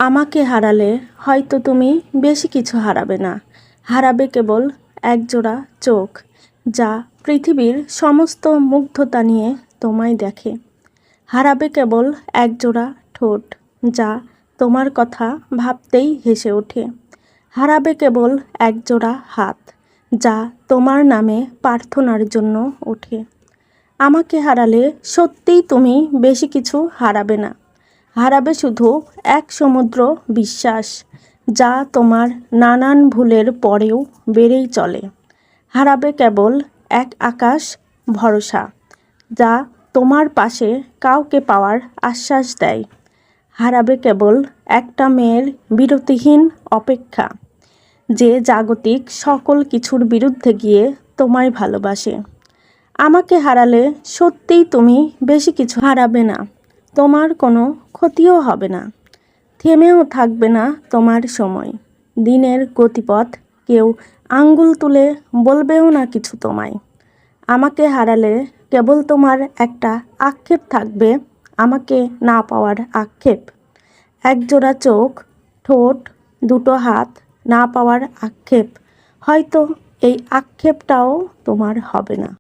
আমাকে হারালে হয়তো তুমি বেশি কিছু হারাবে না, হারাবে কেবল একজোড়া চোখ যা পৃথিবীর সমস্ত মুগ্ধতা নিয়ে তোমায় দেখে। হারাবে কেবল একজোড়া ঠোঁট যা তোমার কথা ভাবতেই হেসে ওঠে। হারাবে কেবল একজোড়া হাত যা তোমার নামে প্রার্থনার জন্য ওঠে। আমাকে হারালে সত্যিই তুমি বেশি কিছু হারাবে না, হারাবে শুধু এক সমুদ্র বিশ্বাস যা তোমার নানান ভুলের পরেও বেড়েই চলে। হারাবে কেবল এক আকাশ ভরসা যা তোমার পাশে কাউকে পাওয়ার আশ্বাস দেয়। হারাবে কেবল একটা মেয়ের বিরতিহীন অপেক্ষা যে জাগতিক সকল কিছুর বিরুদ্ধে গিয়ে তোমায় ভালোবাসে। আমাকে হারালে সত্যিই তুমি বেশি কিছু হারাবে না, তোমার কোনো ক্ষতিও হবে না, থেমেও থাকবে না তোমার সময়। দিনের গতিপথ কেউ আঙ্গুল তুলে বলবেও না কিছু তোমায়। আমাকে হারালে কেবল তোমার একটা আক্ষেপ থাকবে, আমাকে না পাওয়ার আক্ষেপ। একজোড়া চোখ, ঠোঁট, দুটো হাত না পাওয়ার আক্ষেপ। হয়তো এই আক্ষেপটাও তোমার হবে না।